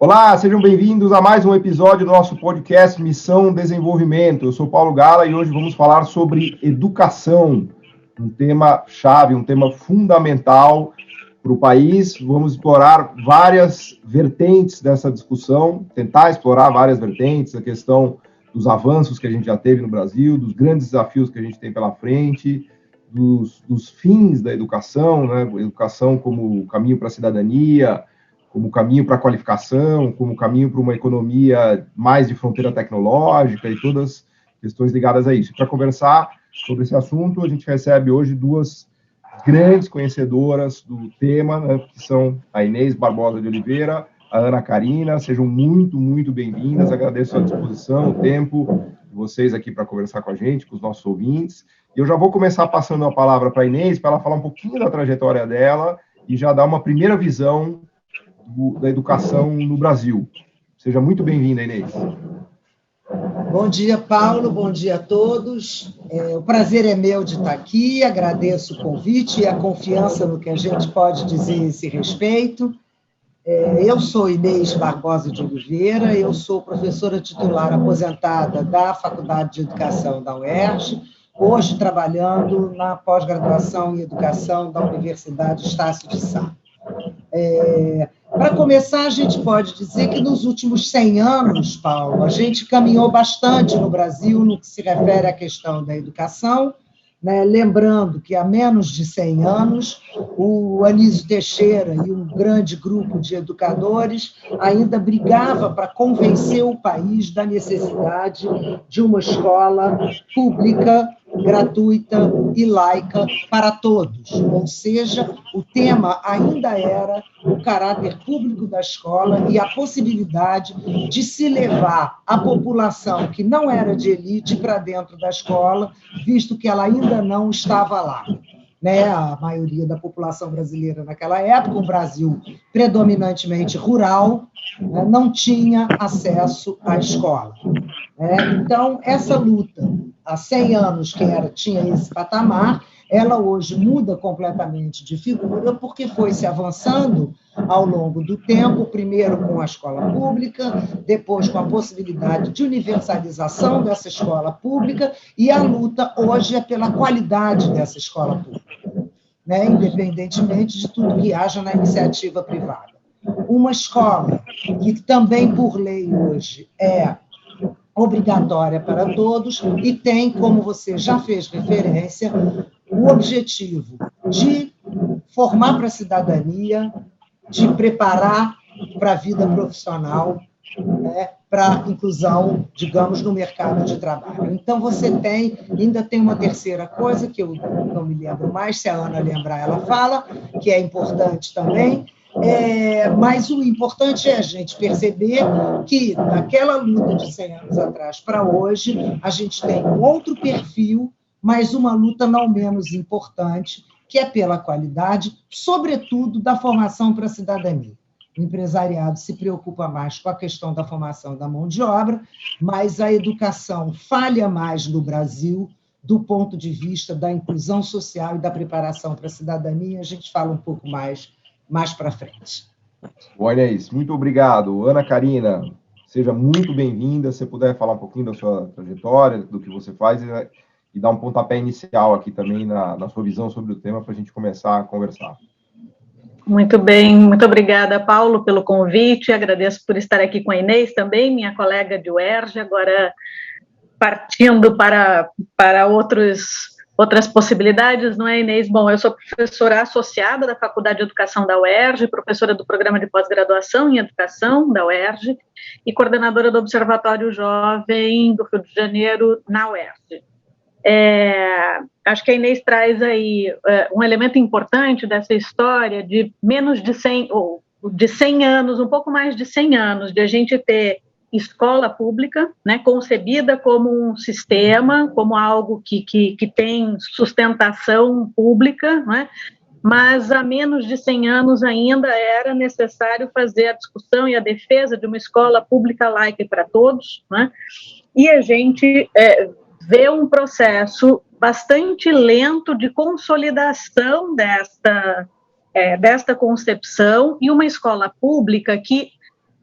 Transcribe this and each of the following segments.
Olá, sejam bem-vindos a mais um episódio do nosso podcast Missão Desenvolvimento. Eu sou Paulo Gala e hoje vamos falar sobre educação, um tema chave, um tema fundamental para o país. Vamos explorar várias vertentes dessa discussão, tentar explorar várias vertentes, a questão dos avanços que a gente já teve no Brasil, dos grandes desafios que a gente tem pela frente, dos fins da educação, né? Educação como caminho para a cidadania, como caminho para a qualificação, como caminho para uma economia mais de fronteira tecnológica e todas as questões ligadas a isso. Para conversar sobre esse assunto, a gente recebe hoje duas grandes conhecedoras do tema, né, que são a Inês Barbosa de Oliveira, a Ana Karina. Sejam muito bem-vindas. Agradeço a disposição, o tempo de vocês aqui para conversar com a gente, com os nossos ouvintes. E eu já vou começar passando a palavra para a Inês, para ela falar um pouquinho da trajetória dela e já dar uma primeira visão da educação no Brasil. Seja muito bem-vinda, Inês. Bom dia, Paulo. Bom dia a todos. O prazer é meu de estar aqui. Agradeço o convite e a confiança no que a gente pode dizer a esse respeito. Eu sou Inês Barbosa de Oliveira, eu sou professora titular aposentada da Faculdade de Educação da UERJ, hoje trabalhando na pós-graduação em Educação da Universidade Estácio de Sá. Para começar, a gente pode dizer que nos últimos 100 anos, Paulo, a gente caminhou bastante no Brasil no que se refere à questão da educação, né? Lembrando que há menos de 100 anos, o Anísio Teixeira e um grande grupo de educadores ainda brigava para convencer o país da necessidade de uma escola pública, gratuita e laica para todos, ou seja, o tema ainda era o caráter público da escola e a possibilidade de se levar a população que não era de elite para dentro da escola, visto que ela ainda não estava lá. Né? A maioria da população brasileira naquela época, um Brasil predominantemente rural, né, não tinha acesso à escola. Então, essa luta, há 100 anos que tinha esse patamar, ela hoje muda completamente de figura, porque foi se avançando ao longo do tempo, primeiro com a escola pública, depois com a possibilidade de universalização dessa escola pública, e a luta hoje é pela qualidade dessa escola pública, né? Independentemente de tudo que haja na iniciativa privada. Uma escola que também, por lei hoje, é obrigatória para todos e tem, como você já fez referência, o objetivo de formar para a cidadania, de preparar para a vida profissional, né, para inclusão, digamos, no mercado de trabalho. Então, ainda tem uma terceira coisa, que eu não me lembro mais, se a Ana lembrar, ela fala, que é importante também, mas o importante é a gente perceber que, naquela luta de 100 anos atrás para hoje, a gente tem um outro perfil, mas uma luta não menos importante, que é pela qualidade, sobretudo da formação para a cidadania. O empresariado se preocupa mais com a questão da formação da mão de obra, mas a educação falha mais no Brasil do ponto de vista da inclusão social e da preparação para a cidadania. A gente fala um pouco mais para frente. Olha isso, muito obrigado. Ana Karina, seja muito bem-vinda. Se puder falar um pouquinho da sua trajetória, do que você faz e dar um pontapé inicial aqui também na sua visão sobre o tema para a gente começar a conversar. Muito bem, muito obrigada, Paulo, pelo convite. Agradeço por estar aqui com a Inês também, minha colega de UERJ, agora partindo para outras possibilidades, não é, Inês? Bom, eu sou professora associada da Faculdade de Educação da UERJ, professora do Programa de Pós-Graduação em Educação da UERJ e coordenadora do Observatório Jovem do Rio de Janeiro na UERJ. Acho que a Inês traz aí um elemento importante dessa história de menos de 100, ou de 100 anos, um pouco mais de 100 anos, de a gente ter escola pública, né, concebida como um sistema, como algo que tem sustentação pública, né, mas há menos de 100 anos ainda era necessário fazer a discussão e a defesa de uma escola pública laica e para todos, né, e a gente vê um processo bastante lento de consolidação desta concepção e uma escola pública que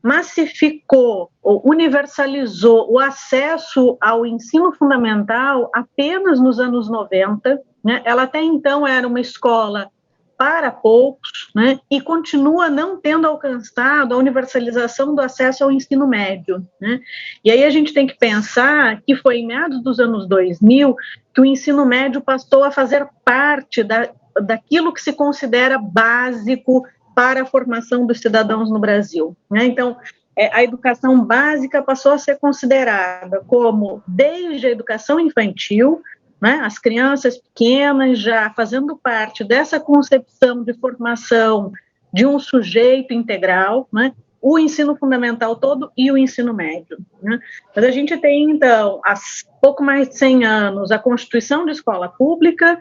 massificou ou universalizou o acesso ao ensino fundamental apenas nos anos 90, né? Ela até então era uma escola para poucos, né? E continua não tendo alcançado a universalização do acesso ao ensino médio, né? E aí a gente tem que pensar que foi em meados dos anos 2000 que o ensino médio passou a fazer parte daquilo que se considera básico para a formação dos cidadãos no Brasil, né? Então, a educação básica passou a ser considerada como, desde a educação infantil, né, as crianças pequenas já fazendo parte dessa concepção de formação de um sujeito integral, né, o ensino fundamental todo e o ensino médio, né? Mas a gente tem, então, há pouco mais de 100 anos, a Constituição de Escola Pública,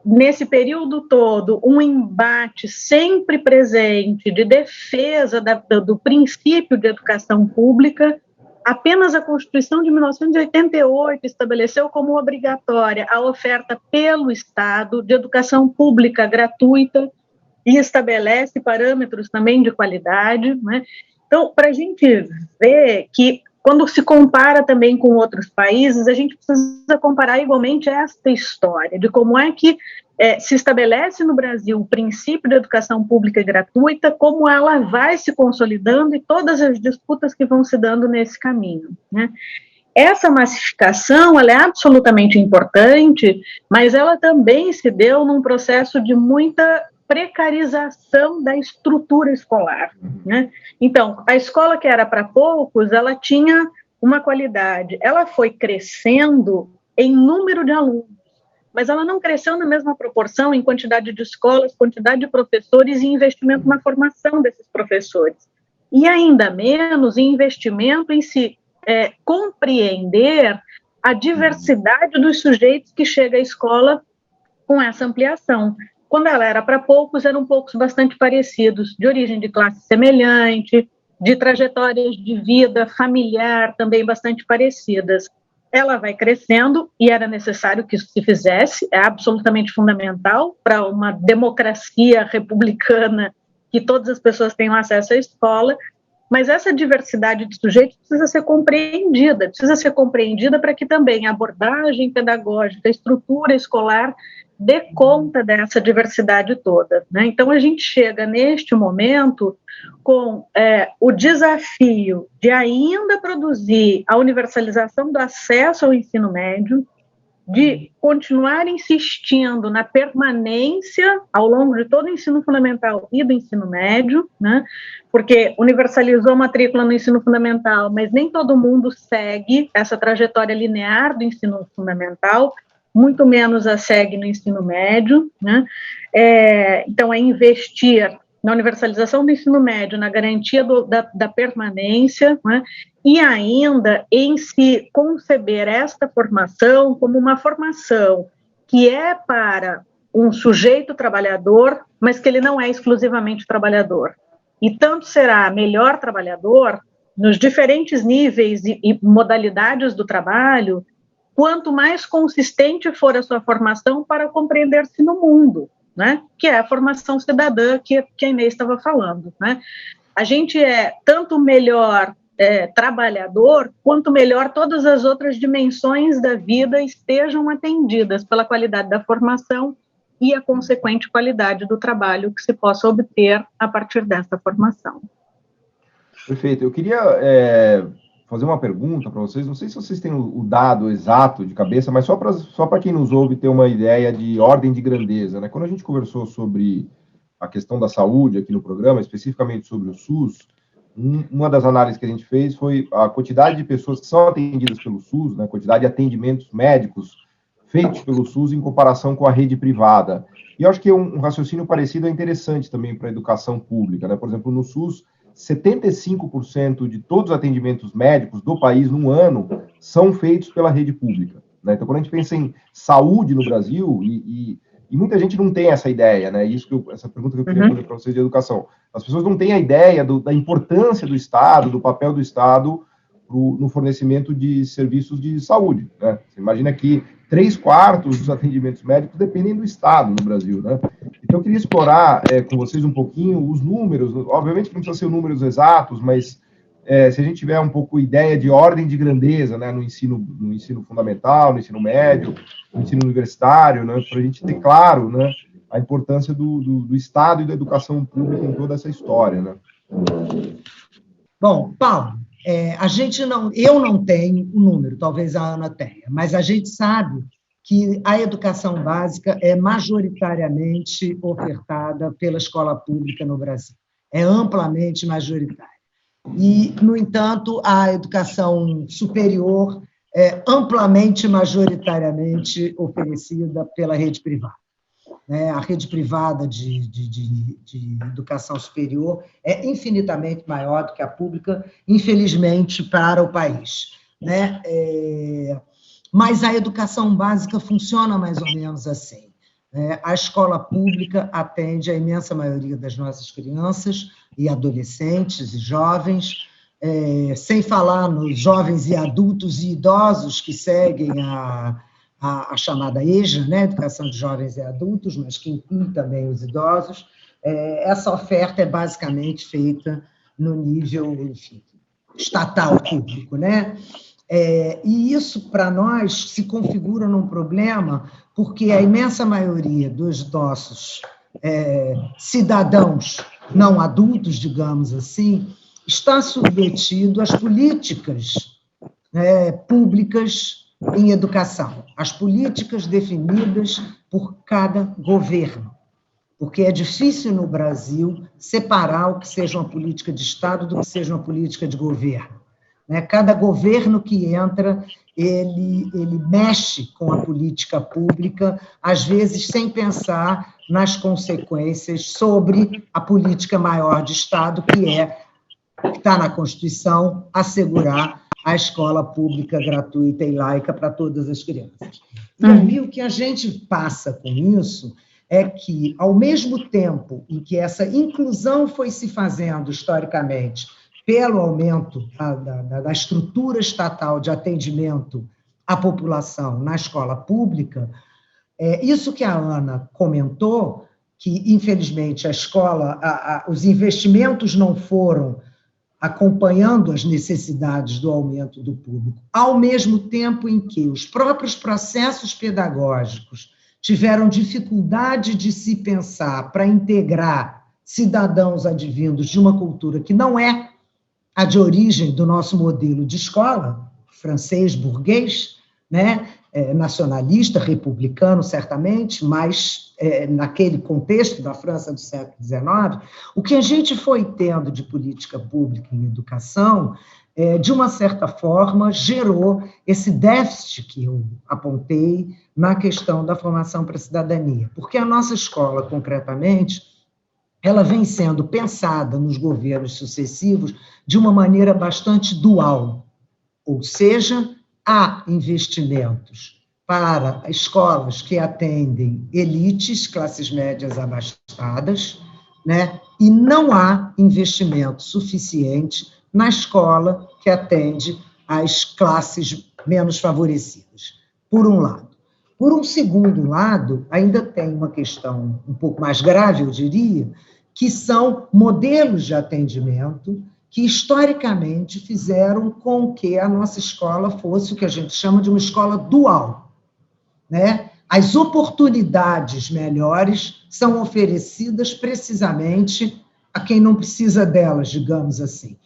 nesse período todo, um embate sempre presente de defesa do princípio de educação pública. Apenas a Constituição de 1988 estabeleceu como obrigatória a oferta pelo Estado de educação pública gratuita e estabelece parâmetros também de qualidade, né? Então, para a gente ver que, quando se compara também com outros países, a gente precisa comparar igualmente esta história de como é que se estabelece no Brasil o princípio de educação pública gratuita, como ela vai se consolidando e todas as disputas que vão se dando nesse caminho, né? Essa massificação, ela é absolutamente importante, mas ela também se deu num processo de muita precarização da estrutura escolar, né? Então, a escola que era para poucos, ela tinha uma qualidade, ela foi crescendo em número de alunos, mas ela não cresceu na mesma proporção em quantidade de escolas, quantidade de professores e investimento na formação desses professores. E ainda menos em investimento em se compreender a diversidade dos sujeitos que chega à escola com essa ampliação. Quando ela era para poucos, eram poucos bastante parecidos, de origem de classe semelhante, de trajetórias de vida familiar também bastante parecidas. Ela vai crescendo e era necessário que isso se fizesse, é absolutamente fundamental para uma democracia republicana que todas as pessoas tenham acesso à escola, mas essa diversidade de sujeitos precisa ser compreendida para que também a abordagem pedagógica, a estrutura escolar dê conta dessa diversidade toda, né? Então, a gente chega neste momento com o desafio de ainda produzir a universalização do acesso ao ensino médio, de continuar insistindo na permanência ao longo de todo o ensino fundamental e do ensino médio, né? Porque universalizou a matrícula no ensino fundamental, mas nem todo mundo segue essa trajetória linear do ensino fundamental, muito menos a segue no ensino médio, né? Então, é investir na universalização do ensino médio, na garantia da permanência, né? E ainda em se conceber esta formação como uma formação que é para um sujeito trabalhador, mas que ele não é exclusivamente trabalhador. E tanto será melhor trabalhador nos diferentes níveis e modalidades do trabalho, quanto mais consistente for a sua formação para compreender-se no mundo, né? Que é a formação cidadã que a Inês estava falando, né? A gente é tanto melhor trabalhador, quanto melhor todas as outras dimensões da vida estejam atendidas pela qualidade da formação e a consequente qualidade do trabalho que se possa obter a partir dessa formação. Perfeito. Eu queria fazer uma pergunta para vocês, não sei se vocês têm o dado exato de cabeça, mas só para quem nos ouve ter uma ideia de ordem de grandeza, né? Quando a gente conversou sobre a questão da saúde aqui no programa, especificamente sobre o SUS, uma das análises que a gente fez foi a quantidade de pessoas que são atendidas pelo SUS, né, a quantidade de atendimentos médicos feitos pelo SUS em comparação com a rede privada. E eu acho que um raciocínio parecido é interessante também para a educação pública, né? Por exemplo, no SUS, 75% de todos os atendimentos médicos do país no ano são feitos pela rede pública, né? Então, quando a gente pensa em saúde no Brasil, e muita gente não tem essa ideia, né? Essa pergunta que eu queria fazer para vocês de educação. As pessoas não têm a ideia da importância do Estado, do papel do Estado no fornecimento de serviços de saúde, né? Você imagina que 3/4 dos atendimentos médicos dependem do Estado no Brasil, né? Então, eu queria explorar com vocês um pouquinho os números. Obviamente que não precisa ser números exatos, mas se a gente tiver um pouco ideia de ordem de grandeza, né, no ensino fundamental, no ensino médio, no ensino universitário, né, para a gente ter claro, né, a importância do Estado e da educação pública em toda essa história, né? Bom, Paulo, eu não tenho o número, talvez a Ana tenha, mas a gente sabe que a educação básica é majoritariamente ofertada pela escola pública no Brasil. É amplamente majoritária. E, no entanto, a educação superior é amplamente, majoritariamente oferecida pela rede privada. A rede privada de educação superior é infinitamente maior do que a pública, infelizmente, para o país. Mas a educação básica funciona mais ou menos assim. A escola pública atende a imensa maioria das nossas crianças e adolescentes e jovens, sem falar nos jovens e adultos e idosos que seguem a chamada EJA, né, Educação de Jovens e Adultos, mas que inclui também os idosos. Essa oferta é basicamente feita no nível, enfim, estatal público, né? E isso, para nós, se configura num problema, porque a imensa maioria dos nossos cidadãos não adultos, digamos assim, está submetido às políticas públicas em educação, as políticas definidas por cada governo, porque é difícil no Brasil separar o que seja uma política de Estado do que seja uma política de governo. Cada governo que entra, ele mexe com a política pública, às vezes sem pensar nas consequências sobre a política maior de Estado, que está na Constituição, assegurar a escola pública gratuita e laica para todas as crianças. E aí o que a gente passa com isso é que, ao mesmo tempo em que essa inclusão foi se fazendo historicamente pelo aumento da estrutura estatal de atendimento à população na escola pública, isso que a Ana comentou, que, infelizmente, a escola, os investimentos não foram acompanhando as necessidades do aumento do público, ao mesmo tempo em que os próprios processos pedagógicos tiveram dificuldade de se pensar para integrar cidadãos advindos de uma cultura que não é a de origem do nosso modelo de escola, francês, burguês, nacionalista, republicano, certamente, mas naquele contexto da França do século XIX, o que a gente foi tendo de política pública em educação, de uma certa forma, gerou esse déficit que eu apontei na questão da formação para a cidadania, porque a nossa escola, concretamente, ela vem sendo pensada nos governos sucessivos de uma maneira bastante dual, ou seja, há investimentos para escolas que atendem elites, classes médias abastadas, e não há investimento suficiente na escola que atende às classes menos favorecidas, por um lado. Por um segundo lado, ainda tem uma questão um pouco mais grave, eu diria, que são modelos de atendimento que, historicamente, fizeram com que a nossa escola fosse o que a gente chama de uma escola dual. As oportunidades melhores são oferecidas precisamente a quem não precisa delas, digamos assim.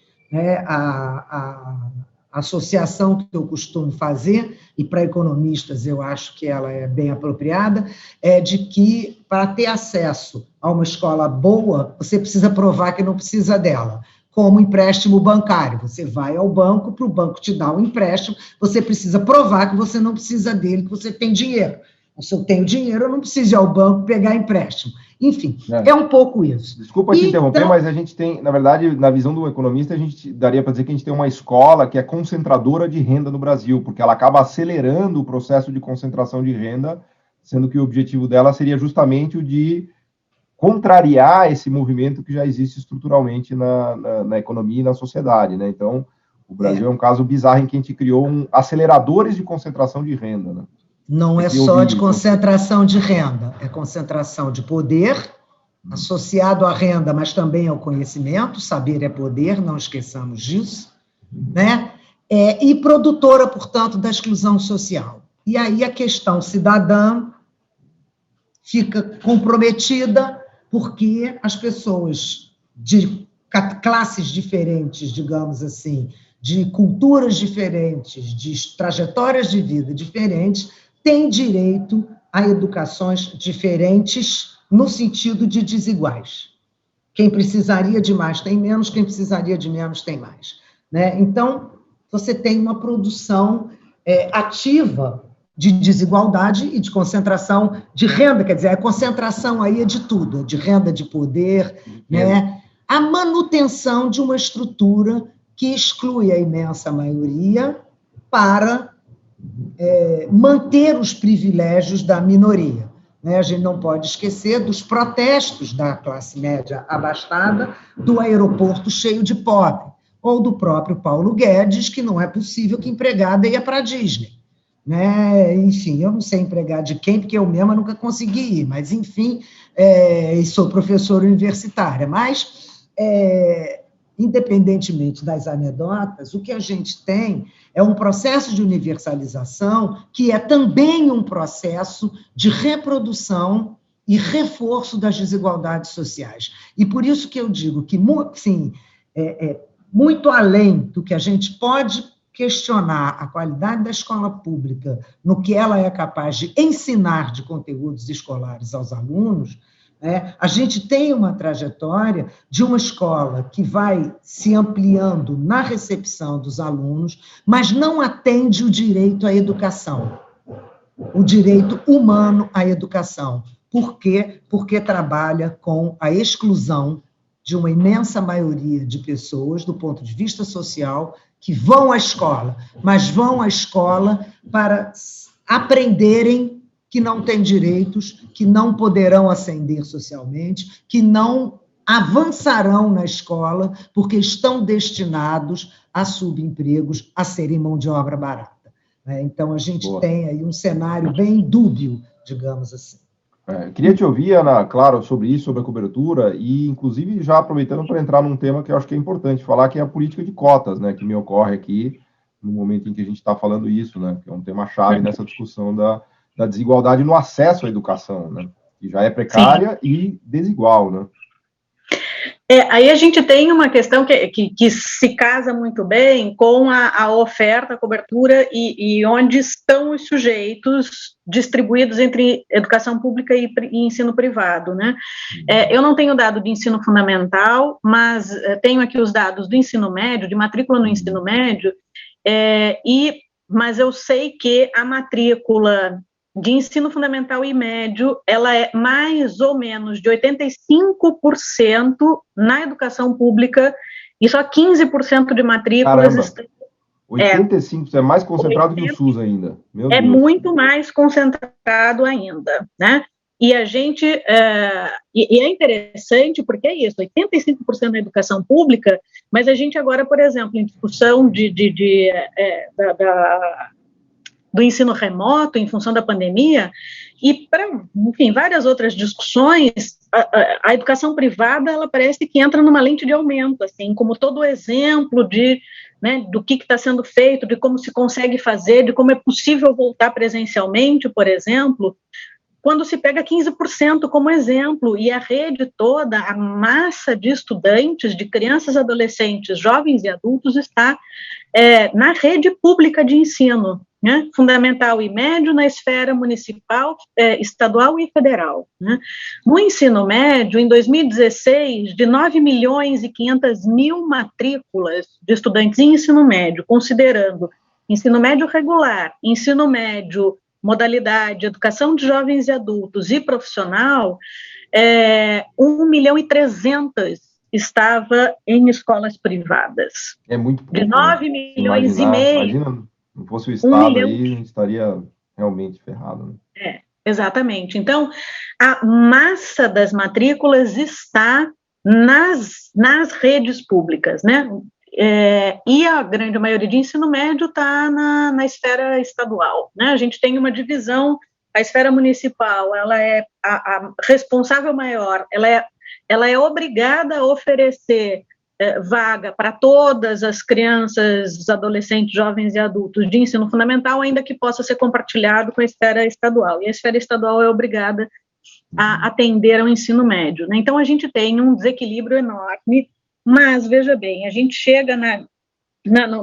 A associação que eu costumo fazer, e para economistas eu acho que ela é bem apropriada, é de que, para ter acesso a uma escola boa, você precisa provar que não precisa dela, como empréstimo bancário. Você vai ao banco, para o banco te dar um empréstimo, você precisa provar que você não precisa dele, que você tem dinheiro. Se eu tenho dinheiro, eu não preciso ir ao banco pegar empréstimo. Enfim, é um pouco isso. Desculpa te interromper, mas a gente tem, na verdade, na visão do economista, a gente daria para dizer que a gente tem uma escola que é concentradora de renda no Brasil, porque ela acaba acelerando o processo de concentração de renda, sendo que o objetivo dela seria justamente o de contrariar esse movimento que já existe estruturalmente na economia e na sociedade, Então, o Brasil é um caso bizarro em que a gente criou aceleradores de concentração de renda, Não é só de concentração de renda, é concentração de poder, associado à renda, mas também ao conhecimento, saber é poder, não esqueçamos disso, né? E produtora, portanto, da exclusão social. E aí a questão cidadã fica comprometida, porque as pessoas de classes diferentes, digamos assim, de culturas diferentes, de trajetórias de vida diferentes, têm direito a educações diferentes no sentido de desiguais. Quem precisaria de mais tem menos, quem precisaria de menos tem mais, né? Então, você tem uma produção ativa de desigualdade e de concentração de renda, quer dizer, a concentração aí é de tudo, de renda, de poder, né? A manutenção de uma estrutura que exclui a imensa maioria para manter os privilégios da minoria, né? A gente não pode esquecer dos protestos da classe média abastada, do aeroporto cheio de pobre, ou do próprio Paulo Guedes, que não é possível que empregada ia para a Disney, né? Enfim, eu não sei empregar de quem, porque eu mesma nunca consegui ir, mas, enfim, e sou professora universitária, mas, independentemente das anedotas, o que a gente tem é um processo de universalização que é também um processo de reprodução e reforço das desigualdades sociais. E por isso que eu digo que, assim, muito além do que a gente pode questionar a qualidade da escola pública no que ela é capaz de ensinar de conteúdos escolares aos alunos, a gente tem uma trajetória de uma escola que vai se ampliando na recepção dos alunos, mas não atende o direito à educação, o direito humano à educação. Por quê? Porque trabalha com a exclusão de uma imensa maioria de pessoas, do ponto de vista social, que vão à escola, mas vão à escola para aprenderem que não têm direitos, que não poderão ascender socialmente, que não avançarão na escola, porque estão destinados a subempregos, a serem mão de obra barata. Então, a gente tem aí um cenário bem dúbio, digamos assim. Queria te ouvir, Ana, claro, sobre isso, sobre a cobertura, e, inclusive, já aproveitando para entrar num tema que eu acho que é importante falar, que é a política de cotas, né, que me ocorre aqui, no momento em que a gente está falando isso, né, que é um tema-chave nessa discussão da desigualdade no acesso à educação, né, que já é precária e desigual, né. Aí a gente tem uma questão que se casa muito bem com a oferta, a cobertura e onde estão os sujeitos distribuídos entre educação pública e ensino privado, né? Eu não tenho dado de ensino fundamental, mas tenho aqui os dados do ensino médio, de matrícula no ensino médio, mas eu sei que a matrícula de ensino fundamental e médio, ela é mais ou menos de 85% na educação pública e só 15% de matrículas... Caramba, 85%, é mais concentrado que o SUS ainda. Meu Deus. Muito mais concentrado ainda, né? E a gente... e é interessante porque é isso, 85% na educação pública, mas a gente agora, por exemplo, em discussão do ensino remoto, em função da pandemia, e para, enfim, várias outras discussões, a educação privada, ela parece que entra numa lente de aumento, assim, como todo exemplo do que está sendo feito, de como se consegue fazer, de como é possível voltar presencialmente, por exemplo, quando se pega 15% como exemplo, e a rede toda, a massa de estudantes, de crianças, adolescentes, jovens e adultos está na rede pública de ensino, né, fundamental e médio na esfera municipal, estadual e federal, né. No ensino médio, em 2016, de 9.500.000 matrículas de estudantes em ensino médio, considerando ensino médio regular, ensino médio, modalidade, educação de jovens e adultos e profissional, 1.300.000 estava em escolas privadas. É muito pouco. De 9 milhões e meio. Imagina, não fosse o Estado aí, a gente estaria realmente ferrado. Né? Exatamente. Então, a massa das matrículas está nas redes públicas, né? e a grande maioria de ensino médio está na esfera estadual, né? A gente tem uma divisão, a esfera municipal, ela é a responsável maior, ela é obrigada a oferecer vaga para todas as crianças, adolescentes, jovens e adultos de ensino fundamental, ainda que possa ser compartilhado com a esfera estadual, e a esfera estadual é obrigada a atender ao ensino médio, né? Então, a gente tem um desequilíbrio enorme, mas, veja bem, a gente chega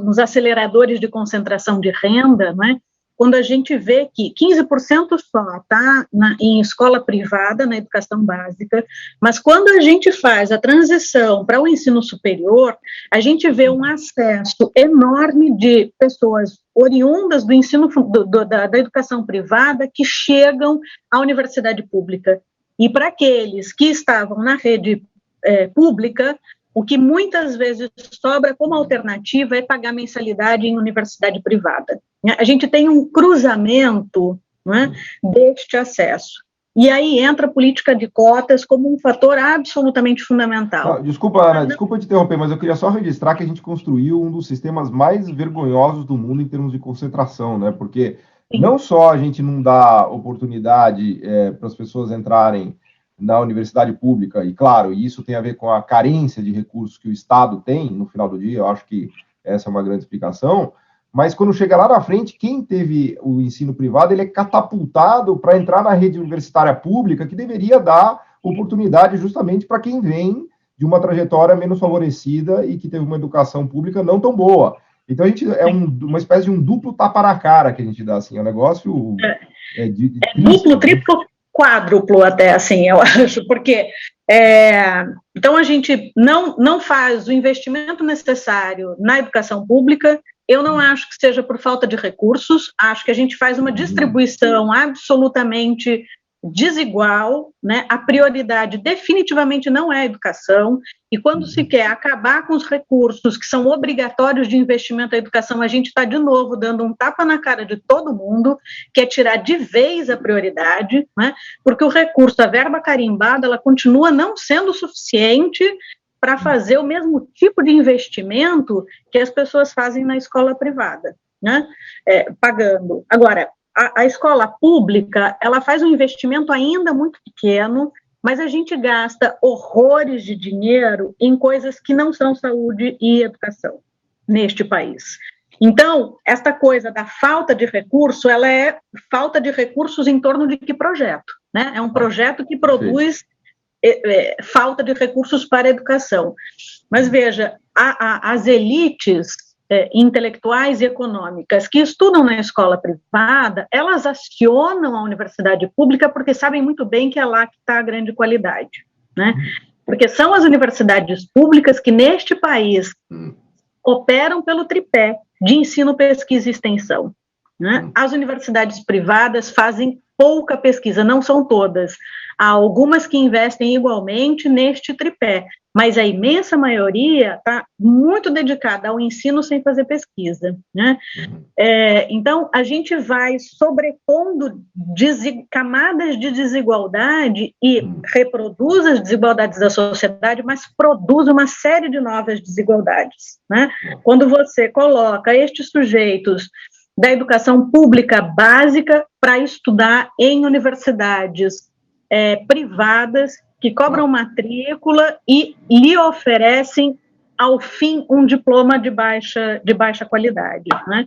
nos aceleradores de concentração de renda, né, quando a gente vê que 15% só está em escola privada, na educação básica, mas quando a gente faz a transição para o ensino superior, a gente vê um acesso enorme de pessoas oriundas do ensino da educação privada que chegam à universidade pública. E para aqueles que estavam na rede pública, o que muitas vezes sobra como alternativa é pagar mensalidade em universidade privada. A gente tem um cruzamento, né, deste acesso. E aí entra a política de cotas como um fator absolutamente fundamental. Desculpa, Ana, desculpa te interromper, mas eu queria só registrar que a gente construiu um dos sistemas mais vergonhosos do mundo em termos de concentração, né? Porque não só a gente não dá oportunidade para as pessoas entrarem na universidade pública, e claro, isso tem a ver com a carência de recursos que o Estado tem no final do dia, eu acho que essa é uma grande explicação, mas quando chega lá na frente, quem teve o ensino privado, ele é catapultado para entrar na rede universitária pública, que deveria dar oportunidade justamente para quem vem de uma trajetória menos favorecida e que teve uma educação pública não tão boa. Então, a gente uma espécie de um duplo tapa na cara que a gente dá, assim, é um negócio... duplo, triplo, quádruplo até, assim, eu acho, porque então a gente não faz o investimento necessário na educação pública. Eu não acho que seja por falta de recursos, acho que a gente faz uma distribuição absolutamente desigual, né? A prioridade definitivamente não é a educação, e quando se quer acabar com os recursos que são obrigatórios de investimento à educação, a gente está de novo dando um tapa na cara de todo mundo, que é tirar de vez a prioridade, né? Porque o recurso, a verba carimbada, ela continua não sendo suficiente para fazer o mesmo tipo de investimento que as pessoas fazem na escola privada, né? Pagando. Agora, a escola pública, ela faz um investimento ainda muito pequeno, mas a gente gasta horrores de dinheiro em coisas que não são saúde e educação neste país. Então, esta coisa da falta de recurso, ela é falta de recursos em torno de que projeto, né? É um projeto que produz falta de recursos para a educação. Mas veja, as elites intelectuais e econômicas que estudam na escola privada, elas acionam a universidade pública porque sabem muito bem que é lá que está a grande qualidade, né? Porque são as universidades públicas que neste país operam pelo tripé de ensino, pesquisa e extensão, né? As universidades privadas fazem pouca pesquisa, não são todas. Há algumas que investem igualmente neste tripé, mas a imensa maioria está muito dedicada ao ensino sem fazer pesquisa, né? Então, a gente vai sobrepondo camadas de desigualdade e reproduz as desigualdades da sociedade, mas produz uma série de novas desigualdades, né? Quando você coloca estes sujeitos da educação pública básica para estudar em universidades privadas que cobram matrícula e lhe oferecem, ao fim, um diploma de baixa qualidade, né?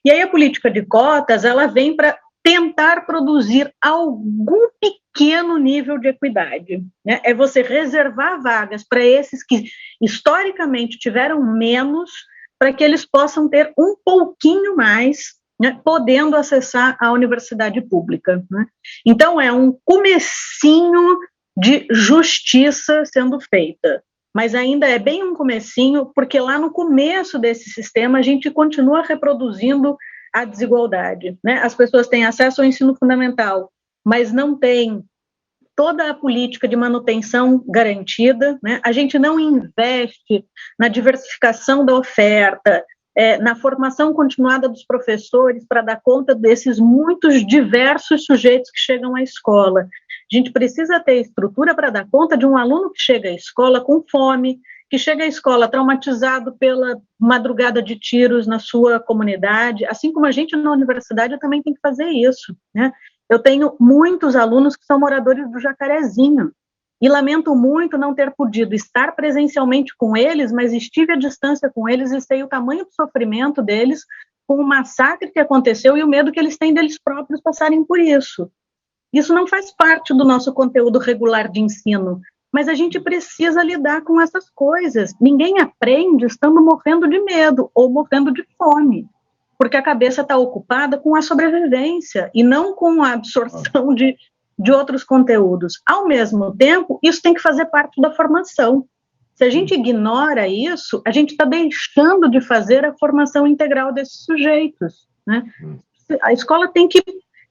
E aí a política de cotas, ela vem para tentar produzir algum pequeno nível de equidade, né? É você reservar vagas para esses que historicamente tiveram menos, para que eles possam ter um pouquinho mais, né, podendo acessar a universidade pública, né? Então, é um comecinho de justiça sendo feita, mas ainda é bem um comecinho, porque lá no começo desse sistema a gente continua reproduzindo a desigualdade, né? As pessoas têm acesso ao ensino fundamental, mas não têm toda a política de manutenção garantida, né? A gente não investe na diversificação da oferta, na formação continuada dos professores para dar conta desses muitos diversos sujeitos que chegam à escola. A gente precisa ter estrutura para dar conta de um aluno que chega à escola com fome, que chega à escola traumatizado pela madrugada de tiros na sua comunidade, assim como a gente na universidade também tem que fazer isso, né? Eu tenho muitos alunos que são moradores do Jacarezinho, e lamento muito não ter podido estar presencialmente com eles, mas estive à distância com eles e sei o tamanho do sofrimento deles com o massacre que aconteceu e o medo que eles têm deles próprios passarem por isso. Isso não faz parte do nosso conteúdo regular de ensino, mas a gente precisa lidar com essas coisas. Ninguém aprende estando morrendo de medo ou morrendo de fome, porque a cabeça está ocupada com a sobrevivência e não com a absorção de outros conteúdos. Ao mesmo tempo, isso tem que fazer parte da formação. Se a gente ignora isso, a gente está deixando de fazer a formação integral desses sujeitos, né? A escola tem que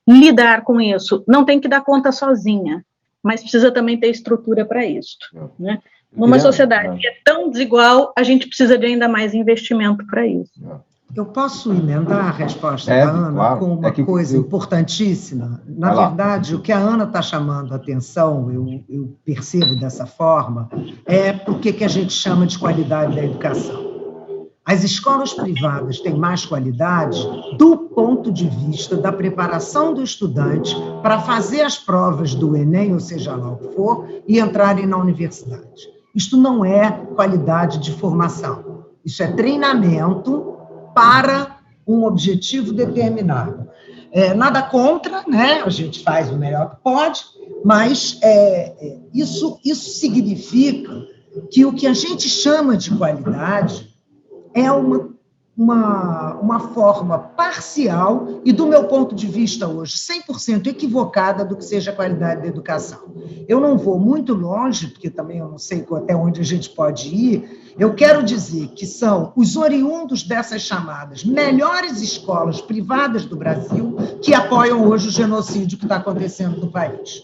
lidar com isso, não tem que dar conta sozinha, mas precisa também ter estrutura para isso, né? Numa sociedade que é tão desigual, a gente precisa de ainda mais investimento para isso. Eu posso emendar a resposta da Ana, claro, com uma coisa importantíssima? Na verdade, o que a Ana está chamando a atenção, eu percebo dessa forma, é o que a gente chama de qualidade da educação. As escolas privadas têm mais qualidade do ponto de vista da preparação do estudante para fazer as provas do Enem, ou seja lá o que for, e entrarem na universidade. Isto não é qualidade de formação, isso é treinamento para um objetivo determinado. Nada contra, né? A gente faz o melhor que pode, mas isso significa que o que a gente chama de qualidade é uma forma parcial e, do meu ponto de vista hoje, 100% equivocada do que seja a qualidade da educação. Eu não vou muito longe, porque também eu não sei até onde a gente pode ir. Eu quero dizer que são os oriundos dessas chamadas melhores escolas privadas do Brasil que apoiam hoje o genocídio que está acontecendo no país.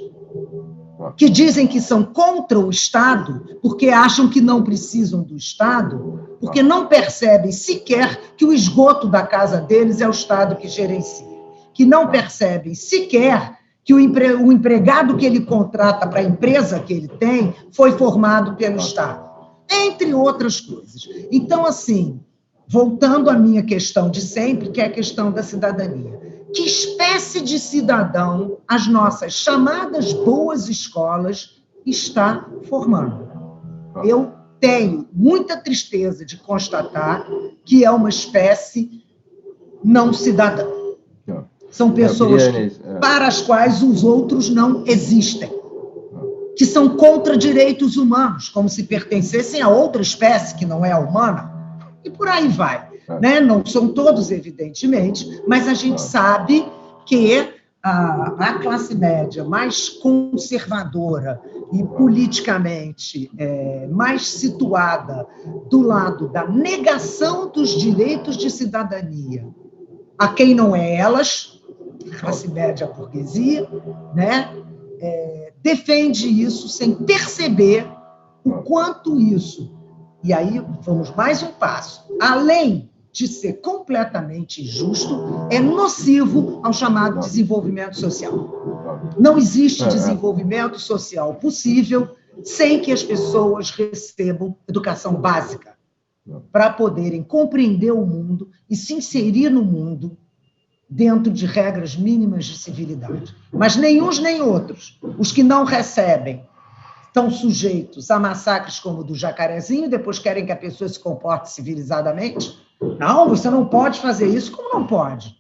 Que dizem que são contra o Estado porque acham que não precisam do Estado, porque não percebem sequer que o esgoto da casa deles é o Estado que gerencia, que não percebem sequer que o empregado que ele contrata para a empresa que ele tem foi formado pelo Estado, entre outras coisas. Então, assim, voltando à minha questão de sempre, que é a questão da cidadania. Que espécie de cidadão as nossas chamadas boas escolas está formando? Eu tenho muita tristeza de constatar que é uma espécie não cidadã. São pessoas para as quais os outros não existem, que são contra direitos humanos, como se pertencessem a outra espécie que não é a humana, e por aí vai. Né? Não são todos, evidentemente, mas a gente sabe que a classe média mais conservadora e politicamente mais situada do lado da negação dos direitos de cidadania a quem não é elas, a classe média, a burguesia, né? Defende isso sem perceber o quanto isso, e aí vamos mais um passo, além de ser completamente injusto, é nocivo ao chamado desenvolvimento social. Não existe desenvolvimento social possível sem que as pessoas recebam educação básica para poderem compreender o mundo e se inserir no mundo dentro de regras mínimas de civilidade. Mas nem uns nem outros. Os que não recebem estão sujeitos a massacres como o do Jacarezinho e depois querem que a pessoa se comporte civilizadamente. Não, você não pode fazer isso. Como não pode?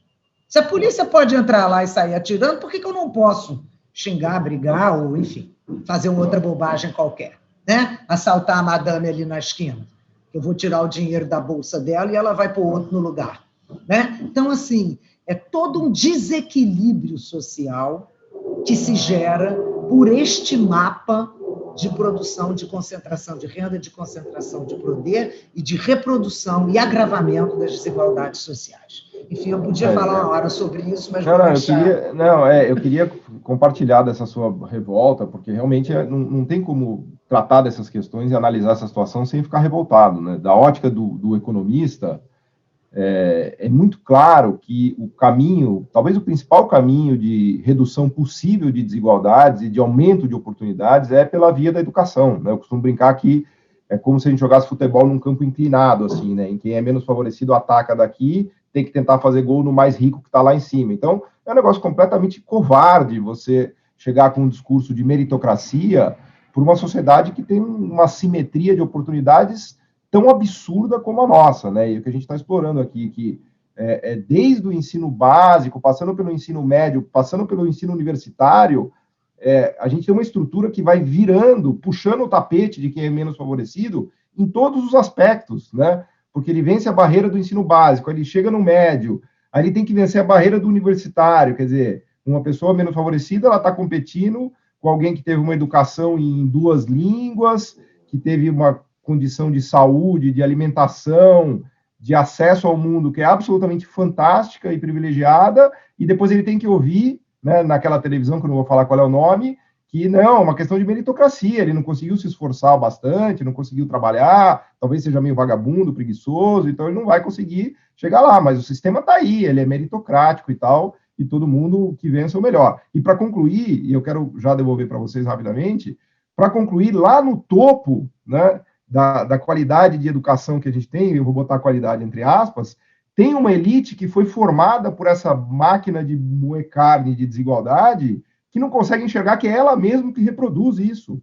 Se a polícia pode entrar lá e sair atirando, por que eu não posso xingar, brigar ou, enfim, fazer uma outra bobagem qualquer? Né? Assaltar a madame ali na esquina. Eu vou tirar o dinheiro da bolsa dela e ela vai pôr outro no lugar. Né? Então, assim, é todo um desequilíbrio social que se gera por este mapa de produção, de concentração de renda, de concentração de poder e de reprodução e agravamento das desigualdades sociais. Enfim, eu podia falar uma hora sobre isso, mas eu queria compartilhar dessa sua revolta, porque realmente não tem como tratar dessas questões e analisar essa situação sem ficar revoltado, né? Da ótica do economista, é muito claro que o caminho, talvez o principal caminho de redução possível de desigualdades e de aumento de oportunidades é pela via da educação, né? Eu costumo brincar que é como se a gente jogasse futebol num campo inclinado, assim, né? Em quem é menos favorecido ataca daqui, tem que tentar fazer gol no mais rico que está lá em cima. Então, é um negócio completamente covarde você chegar com um discurso de meritocracia por uma sociedade que tem uma simetria de oportunidades tão absurda como a nossa, né? E o que a gente está explorando aqui, que desde o ensino básico, passando pelo ensino médio, passando pelo ensino universitário, a gente tem uma estrutura que vai virando, puxando o tapete de quem é menos favorecido em todos os aspectos, né? Porque ele vence a barreira do ensino básico, ele chega no médio, aí ele tem que vencer a barreira do universitário, quer dizer, uma pessoa menos favorecida, ela está competindo com alguém que teve uma educação em 2 línguas, que teve uma condição de saúde, de alimentação, de acesso ao mundo que é absolutamente fantástica e privilegiada, e depois ele tem que ouvir, né, naquela televisão, que eu não vou falar qual é o nome, que não, é uma questão de meritocracia, ele não conseguiu se esforçar bastante, não conseguiu trabalhar, talvez seja meio vagabundo, preguiçoso, então ele não vai conseguir chegar lá, mas o sistema está aí, ele é meritocrático e tal, e todo mundo que vença o melhor. E para concluir, e eu quero já devolver para vocês rapidamente, para concluir, lá no topo, né, da qualidade de educação que a gente tem, eu vou botar a qualidade entre aspas, tem uma elite que foi formada por essa máquina de moer carne de desigualdade, que não consegue enxergar que é ela mesma que reproduz isso,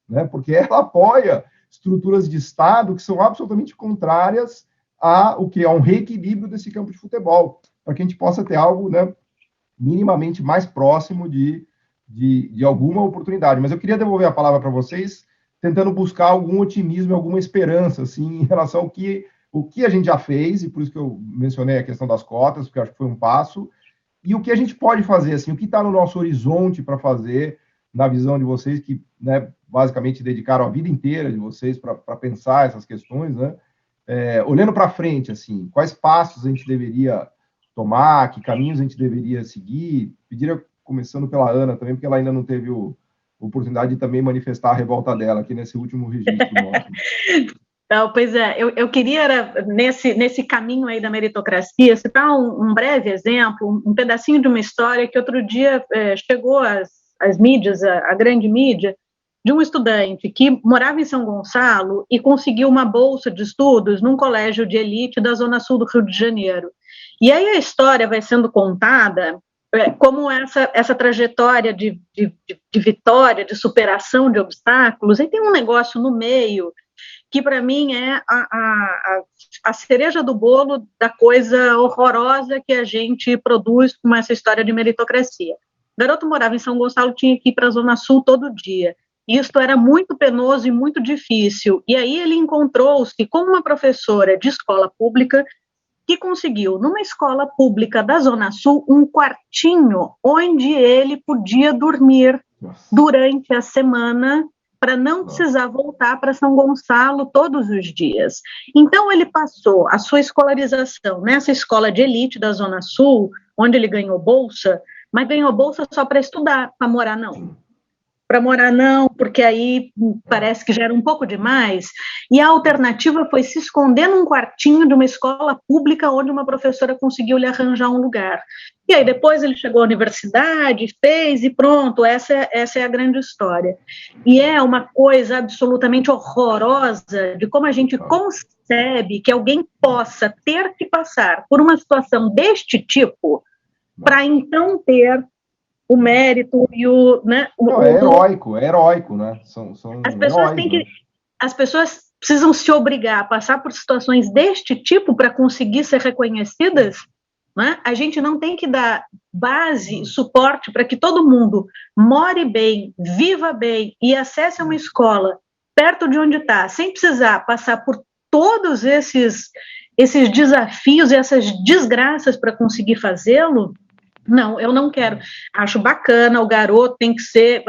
né? Porque ela apoia estruturas de Estado que são absolutamente contrárias ao que é um reequilíbrio desse campo de futebol, para que a gente possa ter algo, né, minimamente mais próximo de alguma oportunidade. Mas eu queria devolver a palavra para vocês, tentando buscar algum otimismo, alguma esperança, assim, em relação ao que a gente já fez, e por isso que eu mencionei a questão das cotas, porque eu acho que foi um passo, e o que a gente pode fazer, assim, o que está no nosso horizonte para fazer, na visão de vocês, que, né, basicamente dedicaram a vida inteira de vocês para pensar essas questões, né, olhando para frente, assim, quais passos a gente deveria tomar, que caminhos a gente deveria seguir, pediria, começando pela Ana também, porque ela ainda não teve oportunidade de também manifestar a revolta dela aqui nesse último registro nosso. Então, pois é, eu queria, nesse caminho aí da meritocracia, citar um breve exemplo, um pedacinho de uma história que outro dia chegou às mídias, a grande mídia, de um estudante que morava em São Gonçalo e conseguiu uma bolsa de estudos num colégio de elite da Zona Sul do Rio de Janeiro. E aí a história vai sendo contada como essa trajetória de vitória, de superação de obstáculos, e tem um negócio no meio que, para mim, é a cereja do bolo da coisa horrorosa que a gente produz com essa história de meritocracia. O garoto morava em São Gonçalo, tinha que ir para a Zona Sul todo dia. Isto era muito penoso e muito difícil. E aí ele encontrou-se com uma professora de escola pública que conseguiu, numa escola pública da Zona Sul, um quartinho onde ele podia dormir durante a semana para não precisar voltar para São Gonçalo todos os dias. Então, ele passou a sua escolarização nessa escola de elite da Zona Sul, onde ele ganhou bolsa, mas ganhou bolsa só para estudar, para morar não. Para morar não, porque aí parece que já era um pouco demais, e a alternativa foi se esconder num quartinho de uma escola pública onde uma professora conseguiu lhe arranjar um lugar. E aí depois ele chegou à universidade, fez e pronto, essa é a grande história. E é uma coisa absolutamente horrorosa de como a gente concebe que alguém possa ter que passar por uma situação deste tipo para então ter o mérito e o... Né, é heróico, né? As pessoas precisam se obrigar a passar por situações deste tipo para conseguir ser reconhecidas, né? A gente não tem que dar base e suporte para que todo mundo more bem, viva bem e acesse uma escola perto de onde está, sem precisar passar por todos esses desafios e essas desgraças para conseguir fazê-lo. Não, eu não quero. Acho bacana, o garoto tem que ser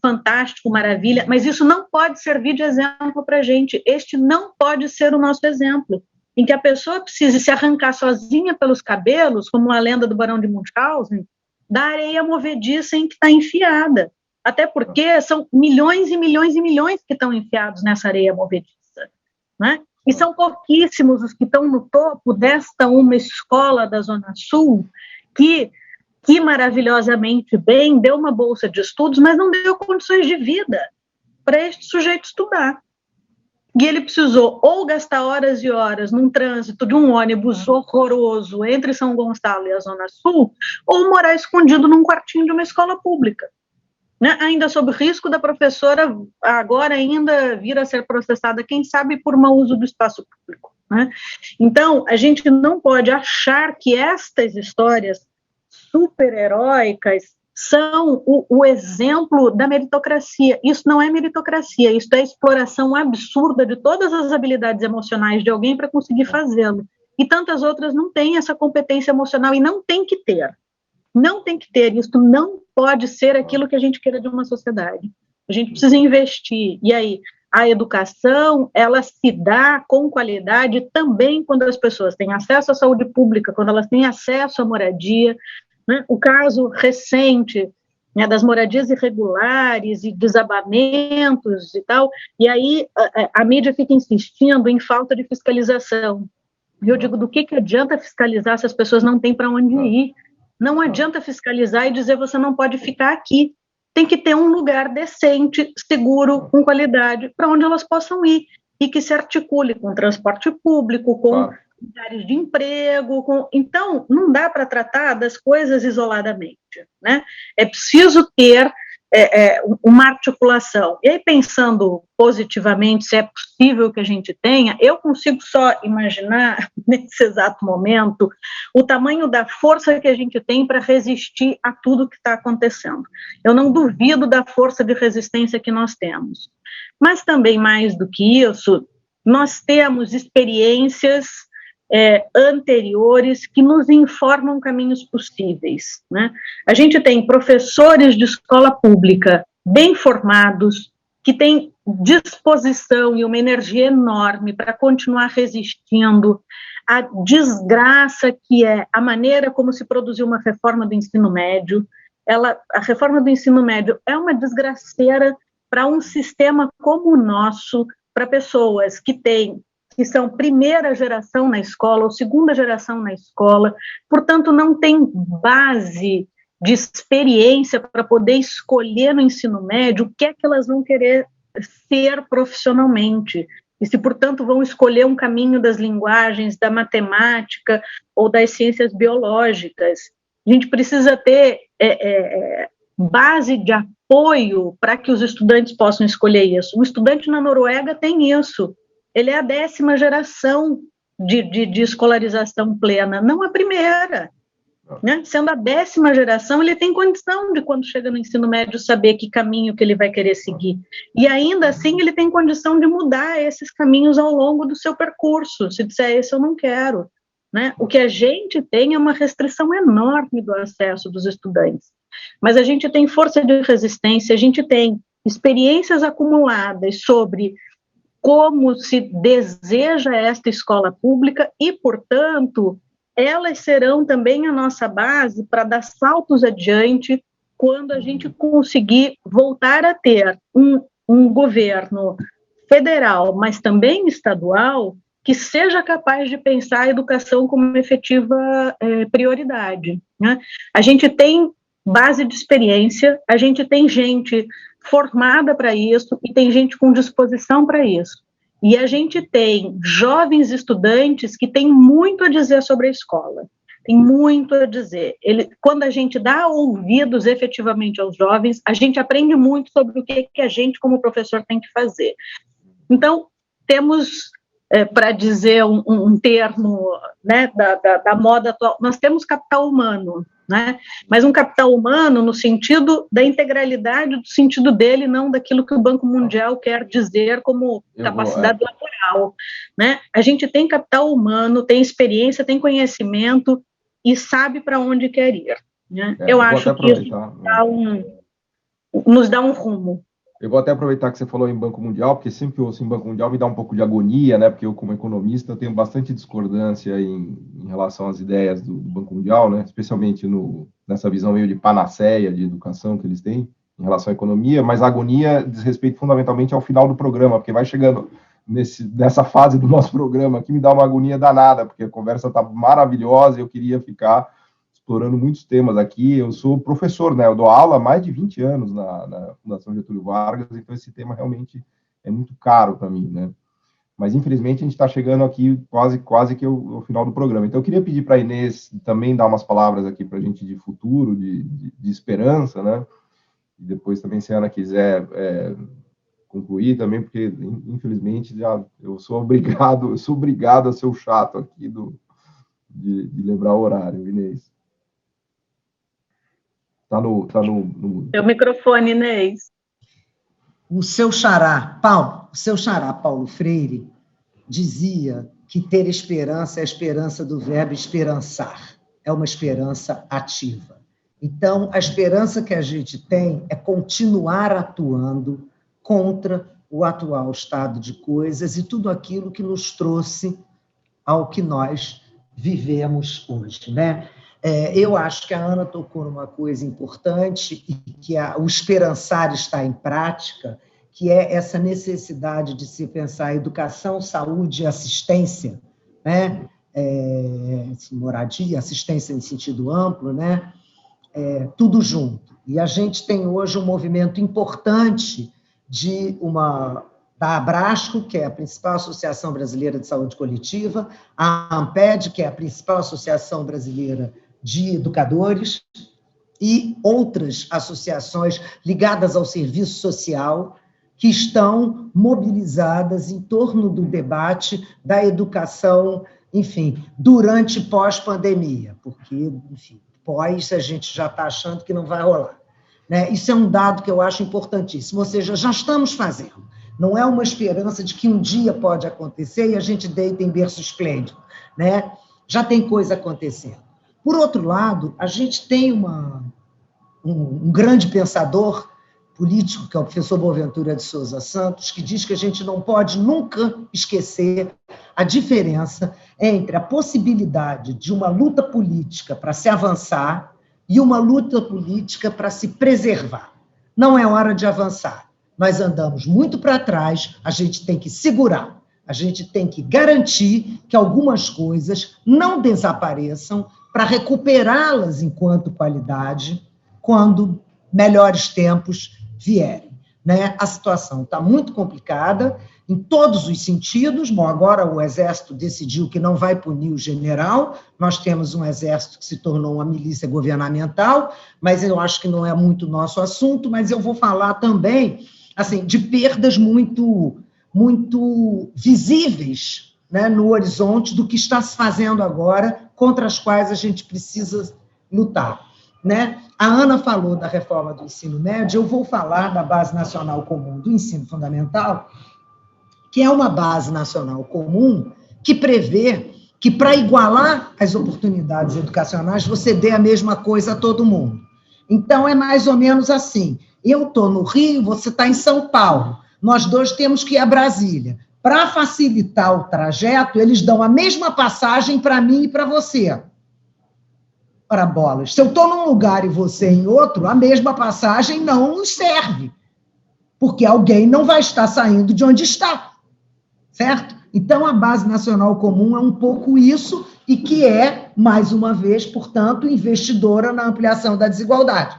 fantástico, maravilha, mas isso não pode servir de exemplo para a gente. Este não pode ser o nosso exemplo, em que a pessoa precise se arrancar sozinha pelos cabelos, como a lenda do Barão de Munchausen, da areia movediça em que está enfiada. Até porque são milhões e milhões e milhões que estão enfiados nessa areia movediça, né? E são pouquíssimos os que estão no topo desta uma escola da Zona Sul que maravilhosamente bem deu uma bolsa de estudos, mas não deu condições de vida para este sujeito estudar. E ele precisou ou gastar horas e horas num trânsito de um ônibus horroroso entre São Gonçalo e a Zona Sul, ou morar escondido num quartinho de uma escola pública, né? Ainda sob risco da professora agora ainda vir a ser processada, quem sabe por mau uso do espaço público, né? Então, a gente não pode achar que estas histórias super-heróicas são o exemplo da meritocracia. Isso não é meritocracia, isso é exploração absurda de todas as habilidades emocionais de alguém para conseguir fazê-lo. E tantas outras não têm essa competência emocional e não tem que ter. Não tem que ter, isso não pode ser aquilo que a gente queira de uma sociedade. A gente precisa investir. E aí, a educação, ela se dá com qualidade também quando as pessoas têm acesso à saúde pública, quando elas têm acesso à moradia, né? O caso recente, né, das moradias irregulares e desabamentos e tal, e aí a mídia fica insistindo em falta de fiscalização. Eu digo, do que adianta fiscalizar se as pessoas não têm para onde ir? Não adianta fiscalizar e dizer você não pode ficar aqui. Tem que ter um lugar decente, seguro, com qualidade, para onde elas possam ir e que se articule com transporte público, com lugares de emprego. Então, não dá para tratar das coisas isoladamente, né? É preciso ter uma articulação. E aí, pensando positivamente, se é possível que a gente tenha, eu consigo só imaginar, nesse exato momento, o tamanho da força que a gente tem para resistir a tudo que está acontecendo. Eu não duvido da força de resistência que nós temos. Mas também, mais do que isso, nós temos experiências anteriores que nos informam caminhos possíveis, né? A gente tem professores de escola pública bem formados, que têm disposição e uma energia enorme para continuar resistindo à desgraça que é a maneira como se produziu uma reforma do ensino médio. A reforma do ensino médio é uma desgraceira para um sistema como o nosso, para pessoas que são primeira geração na escola ou segunda geração na escola, portanto, não tem base de experiência para poder escolher no ensino médio o que é que elas vão querer ser profissionalmente. E se, portanto, vão escolher um caminho das linguagens, da matemática ou das ciências biológicas. A gente precisa ter base de apoio para que os estudantes possam escolher isso. O estudante na Noruega tem isso. Ele é a 10ª geração de escolarização plena, não a primeira. Né? Sendo a 10ª geração, ele tem condição de, quando chega no ensino médio, saber que caminho que ele vai querer seguir. E ainda assim, ele tem condição de mudar esses caminhos ao longo do seu percurso. Se disser, esse eu não quero. Né? O que a gente tem é uma restrição enorme do acesso dos estudantes. Mas a gente tem força de resistência, a gente tem experiências acumuladas sobre como se deseja esta escola pública e, portanto, elas serão também a nossa base para dar saltos adiante quando a gente conseguir voltar a ter um governo federal, mas também estadual, que seja capaz de pensar a educação como efetiva prioridade. Né? A gente tem base de experiência, a gente tem gente formada para isso e tem gente com disposição para isso. E a gente tem jovens estudantes que têm muito a dizer sobre a escola, tem muito a dizer. Quando a gente dá ouvidos efetivamente aos jovens, a gente aprende muito sobre o que a gente, como professor, tem que fazer. Então, temos, para dizer um termo, né, da moda atual, nós temos capital humano, né? Mas um capital humano no sentido da integralidade do sentido dele, não daquilo que o Banco Mundial quer dizer como capacidade laboral, né? A gente tem capital humano, tem experiência, tem conhecimento e sabe para onde quer ir, né? Eu acho que isso nos dá um rumo. Eu vou até aproveitar que você falou em Banco Mundial, porque sempre que eu ouço em Banco Mundial me dá um pouco de agonia, né? Porque eu, como economista, tenho bastante discordância em relação às ideias do Banco Mundial, né? Especialmente nessa visão meio de panaceia de educação que eles têm em relação à economia, mas a agonia diz respeito fundamentalmente ao final do programa, porque vai chegando nessa fase do nosso programa que me dá uma agonia danada, porque a conversa está maravilhosa e eu queria ficar explorando muitos temas aqui. Eu sou professor, né? Eu dou aula há mais de 20 anos na Fundação Getúlio Vargas, então esse tema realmente é muito caro para mim, né? mas infelizmente a gente está chegando aqui quase que ao final do programa. Então eu queria pedir para a Inês também dar umas palavras aqui para a gente de futuro, de esperança, né? E depois também, se a Ana quiser concluir também, porque infelizmente eu sou obrigado a ser o chato aqui de lembrar o horário, Inês. Tá no... Seu microfone, Inês. O seu xará, Paulo Freire, dizia que ter esperança é a esperança do verbo esperançar, é uma esperança ativa. Então, a esperança que a gente tem é continuar atuando contra o atual estado de coisas e tudo aquilo que nos trouxe ao que nós vivemos hoje, né? Eu acho que a Ana tocou numa coisa importante e que o esperançar está em prática, que é essa necessidade de se pensar educação, saúde e assistência, né? Moradia, assistência em sentido amplo, né? Tudo junto. E a gente tem hoje um movimento importante da Abrasco, que é a principal associação brasileira de saúde coletiva, a AMPED, que é a principal associação brasileira de educadores, e outras associações ligadas ao serviço social, que estão mobilizadas em torno do debate da educação, enfim, durante e pós-pandemia, porque, enfim, pós a gente já está achando que não vai rolar, né? Isso é um dado que eu acho importantíssimo, ou seja, já estamos fazendo, não é uma esperança de que um dia pode acontecer e a gente deita em berço esplêndido, né? Já tem coisa acontecendo. Por outro lado, a gente tem um grande pensador político, que é o professor Boaventura de Souza Santos, que diz que a gente não pode nunca esquecer a diferença entre a possibilidade de uma luta política para se avançar e uma luta política para se preservar. Não é hora de avançar. Nós andamos muito para trás, a gente tem que segurar, a gente tem que garantir que algumas coisas não desapareçam para recuperá-las enquanto qualidade quando melhores tempos vierem, né? A situação está muito complicada em todos os sentidos. Bom, agora o Exército decidiu que não vai punir o general, nós temos um Exército que se tornou uma milícia governamental, mas eu acho que não é muito nosso assunto, mas eu vou falar também, assim, de perdas muito visíveis, né, no horizonte do que está se fazendo agora, contra as quais a gente precisa lutar, né? A Ana falou da reforma do ensino médio, eu vou falar da Base Nacional Comum do Ensino Fundamental, que é uma base nacional comum que prevê que, para igualar as oportunidades educacionais, você dê a mesma coisa a todo mundo. Então, é mais ou menos assim, eu estou no Rio, você está em São Paulo, nós dois temos que ir a Brasília. Para facilitar o trajeto, eles dão a mesma passagem para mim e para você. Ora, bolas, se eu estou num lugar e você em outro, a mesma passagem não nos serve, porque alguém não vai estar saindo de onde está, certo? Então, a Base Nacional Comum é um pouco isso, e que é, mais uma vez, portanto, investidora na ampliação da desigualdade,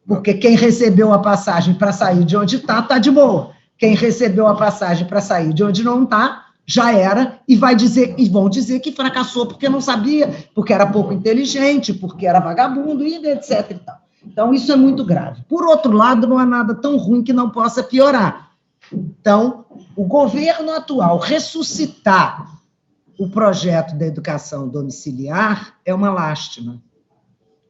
porque quem recebeu a passagem para sair de onde está de boa. Quem recebeu a passagem para sair de onde não está, já era, e vão dizer que fracassou porque não sabia, porque era pouco inteligente, porque era vagabundo, e etc. E tal. Então, isso é muito grave. Por outro lado, não há nada tão ruim que não possa piorar. Então, o governo atual ressuscitar o projeto da educação domiciliar é uma lástima.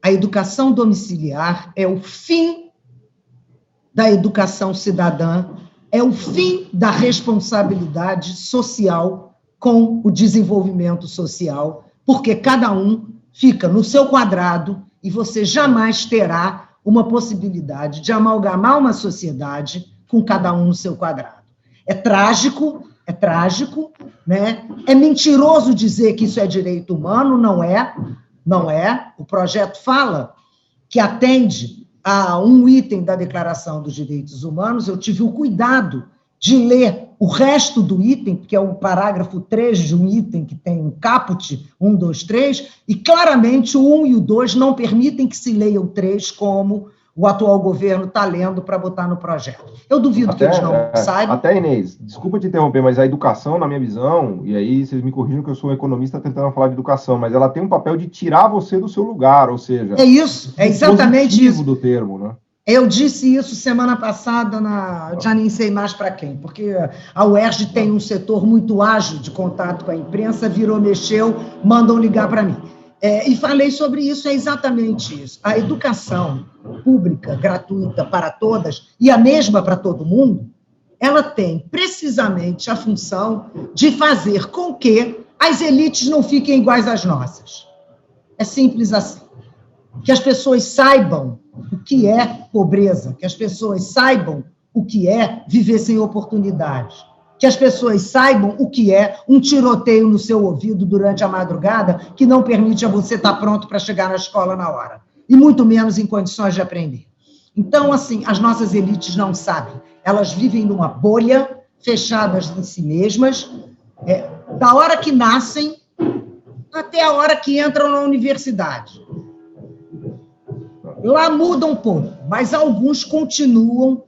A educação domiciliar é o fim da educação cidadã, é o fim da responsabilidade social com o desenvolvimento social, porque cada um fica no seu quadrado e você jamais terá uma possibilidade de amalgamar uma sociedade com cada um no seu quadrado. É trágico, né? É mentiroso dizer que isso é direito humano, não é. O projeto fala que atende a um item da Declaração dos Direitos Humanos. Eu tive o cuidado de ler o resto do item, que é o parágrafo 3 de um item que tem um caput, 1, 2, 3, e claramente o 1 e o 2 não permitem que se leia o 3 como o atual governo está lendo para botar no projeto. Eu duvido que eles não saibam. Até, Inês, desculpa te interromper, mas a educação, na minha visão, e aí vocês me corrijam que eu sou um economista tentando falar de educação, mas ela tem um papel de tirar você do seu lugar, ou seja... É isso, é exatamente isso. Do termo, né? Eu disse isso semana passada, já nem sei mais para quem, porque a UERJ tem um setor muito ágil de contato com a imprensa, virou, mexeu, mandam ligar para mim. E falei sobre isso, é exatamente isso. A educação pública, gratuita para todas, e a mesma para todo mundo, ela tem precisamente a função de fazer com que as elites não fiquem iguais às nossas. É simples assim. Que as pessoas saibam o que é pobreza, que as pessoas saibam o que é viver sem oportunidades, que as pessoas saibam o que é um tiroteio no seu ouvido durante a madrugada que não permite a você estar pronto para chegar na escola na hora, e muito menos em condições de aprender. Então, assim, as nossas elites não sabem, elas vivem numa bolha, fechadas em si mesmas, da hora que nascem até a hora que entram na universidade. Lá muda um pouco, mas alguns continuam,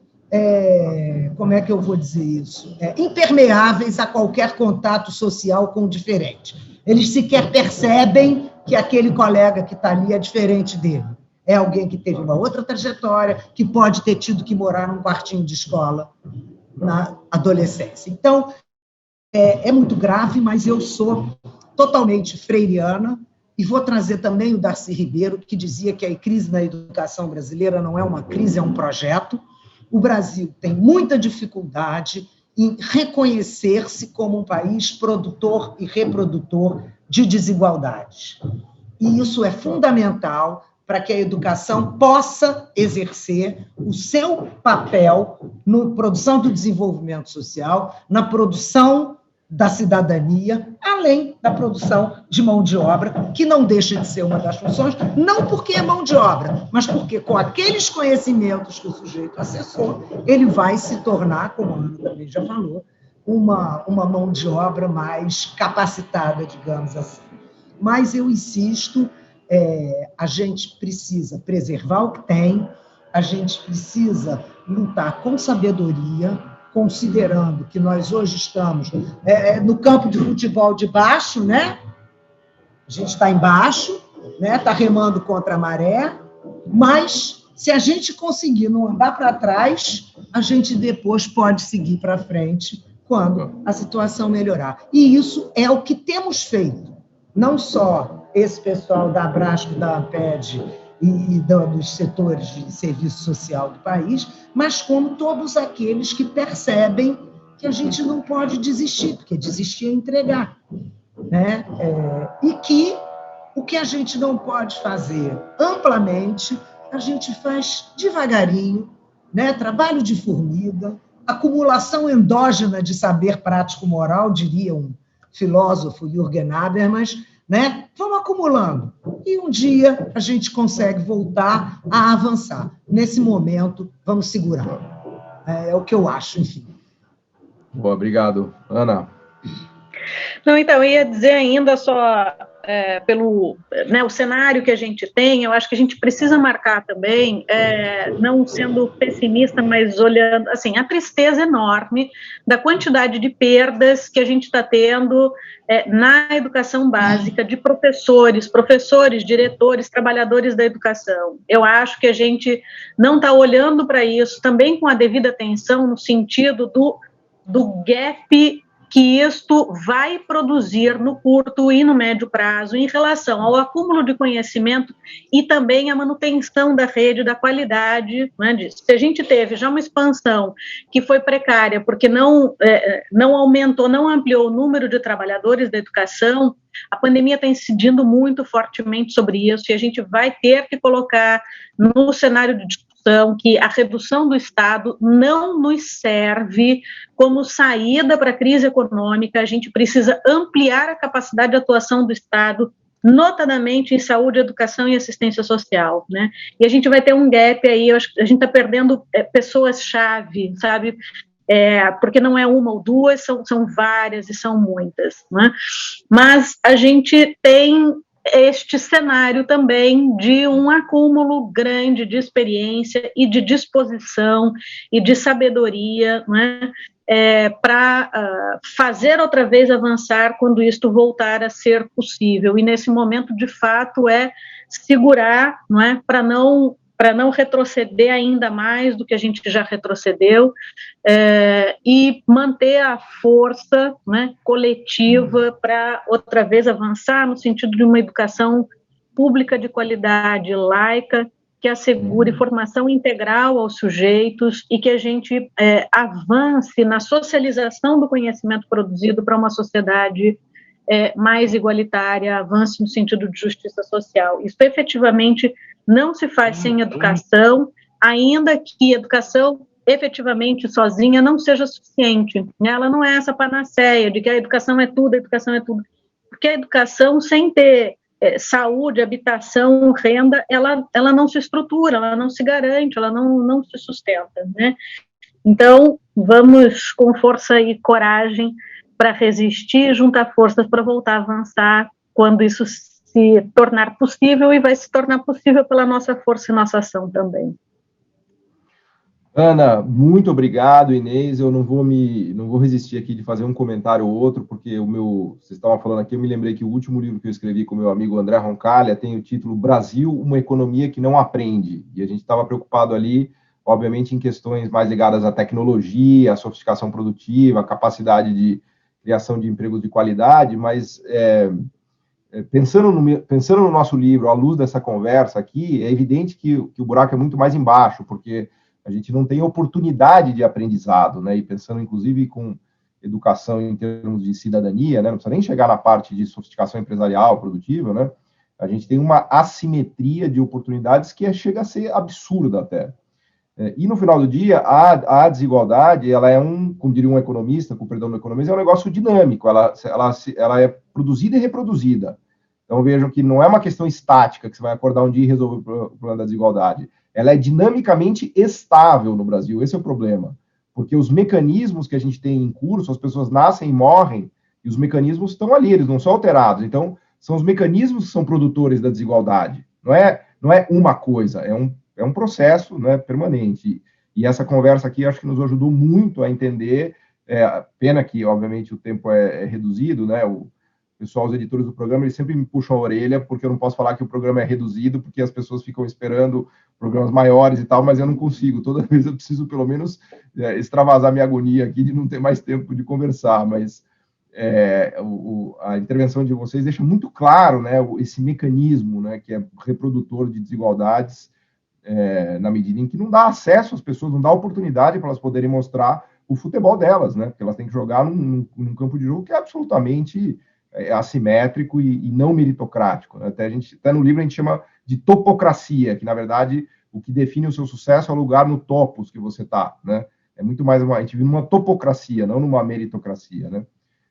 como é que eu vou dizer isso? Impermeáveis a qualquer contato social com o diferente. Eles sequer percebem que aquele colega que está ali é diferente dele. É alguém que teve uma outra trajetória, que pode ter tido que morar num quartinho de escola na adolescência. Então, é muito grave, mas eu sou totalmente freiriana, e vou trazer também o Darcy Ribeiro, que dizia que a crise na educação brasileira não é uma crise, é um projeto. O Brasil tem muita dificuldade em reconhecer-se como um país produtor e reprodutor de desigualdades. E isso é fundamental para que a educação possa exercer o seu papel na produção do desenvolvimento social, na produção da cidadania, além da produção de mão de obra, que não deixa de ser uma das funções, não porque é mão de obra, mas porque com aqueles conhecimentos que o sujeito acessou, ele vai se tornar, como a Ana também já falou, uma mão de obra mais capacitada, digamos assim. Mas eu insisto, a gente precisa preservar o que tem, a gente precisa lutar com sabedoria, considerando que nós hoje estamos no campo de futebol de baixo, né? A gente está embaixo, né? Está remando contra a maré, mas se a gente conseguir não andar para trás, a gente depois pode seguir para frente quando a situação melhorar. E isso é o que temos feito, não só esse pessoal da Abrasco, da Amped e dos setores de serviço social do país, mas como todos aqueles que percebem que a gente não pode desistir, porque desistir é entregar, né? E que o que a gente não pode fazer amplamente, a gente faz devagarinho, né? Trabalho de formiga, acumulação endógena de saber prático-moral, diria um filósofo, Jürgen Habermas, né? Vamos acumulando. E um dia a gente consegue voltar a avançar. Nesse momento, vamos segurar. É o que eu acho, enfim. Boa, obrigado. Ana? Não, então, eu ia dizer ainda só, pelo o cenário que a gente tem, eu acho que a gente precisa marcar também, não sendo pessimista, mas olhando, assim, a tristeza enorme da quantidade de perdas que a gente está tendo na educação básica, de professores, diretores, trabalhadores da educação. Eu acho que a gente não está olhando para isso também com a devida atenção, no sentido do gap que isto vai produzir no curto e no médio prazo em relação ao acúmulo de conhecimento e também a manutenção da rede, da qualidade, né, disso. Se a gente teve já uma expansão que foi precária porque não aumentou, não ampliou o número de trabalhadores da educação, a pandemia está incidindo muito fortemente sobre isso e a gente vai ter que colocar no cenário de discussão que a redução do Estado não nos serve como saída para a crise econômica. A gente precisa ampliar a capacidade de atuação do Estado, notadamente em saúde, educação e assistência social, né? E a gente vai ter um gap aí, eu acho que a gente está perdendo pessoas-chave, sabe? Porque não é uma ou duas, são várias e são muitas, né? Mas a gente tem este cenário também de um acúmulo grande de experiência e de disposição e de sabedoria, né, para fazer outra vez avançar quando isto voltar a ser possível. E nesse momento, de fato, é segurar, não é, para não retroceder ainda mais do que a gente já retrocedeu, e manter a força, né, coletiva para outra vez avançar no sentido de uma educação pública de qualidade, laica, que assegure formação integral aos sujeitos e que a gente avance na socialização do conhecimento produzido para uma sociedade mais igualitária, avance no sentido de justiça social. Isso efetivamente não se faz sem educação, ainda que educação efetivamente sozinha não seja suficiente. Ela não é essa panaceia de que a educação é tudo, porque a educação sem ter saúde, habitação, renda, ela não se estrutura, ela não se garante, ela não se sustenta, né? Então, vamos com força e coragem para resistir, juntar forças para voltar a avançar quando isso se tornar possível, e vai se tornar possível pela nossa força e nossa ação também. Ana, muito obrigado, Inês. Eu não vou resistir aqui de fazer um comentário ou outro, porque vocês estavam falando aqui, eu me lembrei que o último livro que eu escrevi com meu amigo André Roncalha tem o título Brasil, uma economia que não aprende. E a gente estava preocupado ali, obviamente, em questões mais ligadas à tecnologia, à sofisticação produtiva, à capacidade de criação de empregos de qualidade, mas pensando no nosso livro, à luz dessa conversa aqui, é evidente que o buraco é muito mais embaixo, porque a gente não tem oportunidade de aprendizado, né? E pensando, inclusive, com educação em termos de cidadania, né? Não precisa nem chegar na parte de sofisticação empresarial, produtiva, né? A gente tem uma assimetria de oportunidades que chega a ser absurda até. E no final do dia, a desigualdade, ela é como diria um economista, com perdão do economista, é um negócio dinâmico, ela é produzida e reproduzida. Então vejam que não é uma questão estática, que você vai acordar um dia e resolver o problema da desigualdade. Ela é dinamicamente estável no Brasil, esse é o problema. Porque os mecanismos que a gente tem em curso, as pessoas nascem e morrem, e os mecanismos estão ali, eles não são alterados. Então, são os mecanismos que são produtores da desigualdade. Não é uma coisa, é um processo, né, permanente. E essa conversa aqui, acho que nos ajudou muito a entender, pena que, obviamente, o tempo é reduzido, né, o pessoal, os editores do programa, eles sempre me puxam a orelha, porque eu não posso falar que o programa é reduzido, porque as pessoas ficam esperando programas maiores e tal, mas eu não consigo. Toda vez eu preciso, pelo menos, extravasar minha agonia aqui de não ter mais tempo de conversar, mas a intervenção de vocês deixa muito claro, né, esse mecanismo, né, que é reprodutor de desigualdades, na medida em que não dá acesso às pessoas, não dá oportunidade para elas poderem mostrar o futebol delas, né, porque elas têm que jogar num campo de jogo que é absolutamente assimétrico e não meritocrático, né? Até no livro a gente chama de topocracia, que na verdade o que define o seu sucesso é o lugar no topos que você está, né? É muito mais a gente vive numa topocracia, não numa meritocracia, né?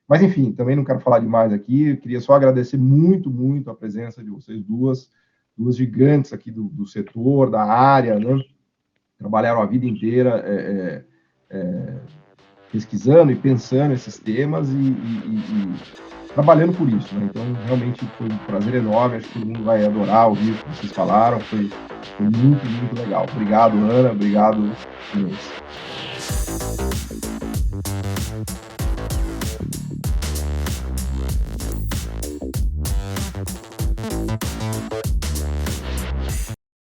Mas enfim, também não quero falar demais aqui, eu queria só agradecer muito, muito a presença de vocês duas gigantes aqui do setor, da área, né? Trabalharam a vida inteira pesquisando e pensando esses temas e trabalhando por isso, né? Então, realmente foi um prazer enorme, acho que todo mundo vai adorar ouvir o que vocês falaram, foi muito, muito legal. Obrigado, Ana, obrigado, Inês.